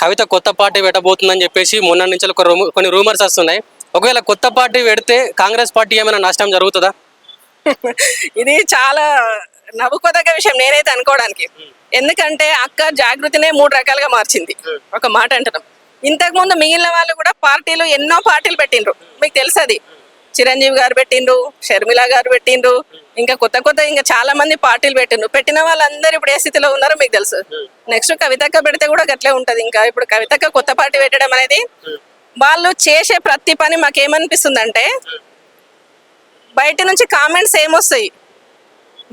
కవిత కొత్త పార్టీ పెట్టబోతుందని చెప్పేసి మొన్న నుంచి కొన్ని రూమర్స్ వస్తున్నాయి. ఒకవేళ కొత్త పార్టీ పెడితే కాంగ్రెస్ పార్టీ ఏమైనా నష్టం జరుగుతుందా? ఇది చాలా నవ్వుకోదగ్గ విషయం నేనైతే అనుకోవడానికి. ఎందుకంటే అక్క జాగృతినే 3 రకాలుగా మార్చింది. ఒక మాట అంటున్నాం. ఇంతకు ముందు మిగిలిన వాళ్ళు కూడా పార్టీలు ఎన్నో పార్టీలు పెట్టిండ్రు, మీకు తెలుసు అది. చిరంజీవి గారు పెట్టిండ్రు, షర్మిల గారు పెట్టిండ్రు, ఇంకా కొత్త ఇంకా చాలా మంది పార్టీలు పెట్టిండ్రు. పెట్టిన వాళ్ళందరూ ఇప్పుడు ఏ స్థితిలో ఉన్నారో మీకు తెలుసు. నెక్స్ట్ కవితక్క పెడితే కూడా గట్లే ఉంటది. ఇంకా ఇప్పుడు కవితక్క కొత్త పార్టీ పెట్టడం అనేది, వాళ్ళు చేసే ప్రతి పని మాకేమనిపిస్తుంది అంటే, బయట నుంచి కామెంట్స్ ఏమొస్తాయి,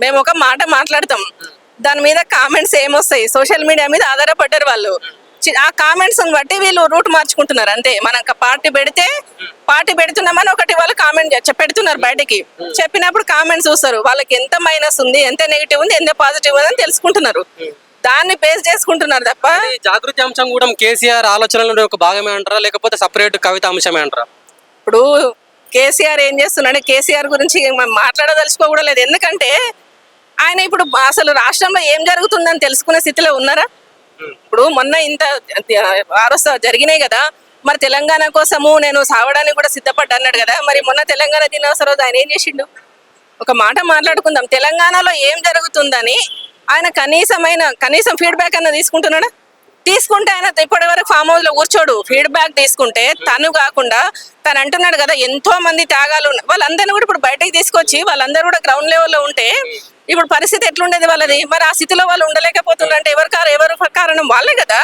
మేము ఒక మాట మాట్లాడతాం, దాని మీద కామెంట్స్ ఏమొస్తాయి, సోషల్ మీడియా మీద ఆధారపడ్డారు వాళ్ళు. ఆ కామెంట్స్ బట్టి వీళ్ళు రూట్ మార్చుకుంటున్నారు అంతే. మనం పార్టీ పెడితే పార్టీ పెడుతున్నామని ఒకటి వాళ్ళు కామెంట్ పెడుతున్నారు బయటికి. చెప్పినప్పుడు కామెంట్స్ చూస్తారు, వాళ్ళకి ఎంత మైనస్ ఉంది, ఎంత నెగిటివ్ ఉంది, ఎంత పాజిటివ్ ఉంది అని తెలుసుకుంటున్నారు. దాన్ని బేస్ చేసుకుంటున్నారు తప్ప. జాగృతి అంశం కూడా కేసీఆర్ ఆలోచనలో ఒక భాగమే అంటారా, లేకపోతే సపరేట్ కవిత అంశమే అంటారా? ఇప్పుడు కేసీఆర్ ఏం చేస్తున్నాడు, కేసీఆర్ గురించి మాట్లాడదలుచుకో కూడా లేదు. ఎందుకంటే ఆయన ఇప్పుడు అసలు రాష్ట్రంలో ఏం జరుగుతుందని తెలుసుకునే స్థితిలో ఉన్నారా? ఇప్పుడు మొన్న ఇంత వారస జరిగినాయి కదా, మరి తెలంగాణ కోసము నేను సావడానికి కూడా సిద్ధపడ్డా అన్నాడు కదా. మరి మొన్న తెలంగాణ దినోత్సవం రోజు ఆయన ఏం చేసిండు? ఒక మాట మాట్లాడుకుందాం, తెలంగాణలో ఏం జరుగుతుందని ఆయన కనీసం ఫీడ్బ్యాక్ అన్న తీసుకుంటున్నాడా? తీసుకుంటే ఆయన ఇప్పటి వరకు ఫామ్ హౌస్ లో కూర్చోడు. ఫీడ్బ్యాక్ తీసుకుంటే తను కాకుండా తను అంటున్నాడు కదా ఎంతో మంది త్యాగాలు ఉన్నాయి, వాళ్ళందరినీ కూడా ఇప్పుడు బయటకు తీసుకొచ్చి వాళ్ళందరూ కూడా గ్రౌండ్ లెవెల్లో ఉంటే ఇప్పుడు పరిస్థితి ఎట్లుండేది వాళ్ళది? మరి ఆ స్థితిలో వాళ్ళు ఉండలేకపోతున్నారు అంటే ఎవరు కారణం? వాళ్ళే కదా.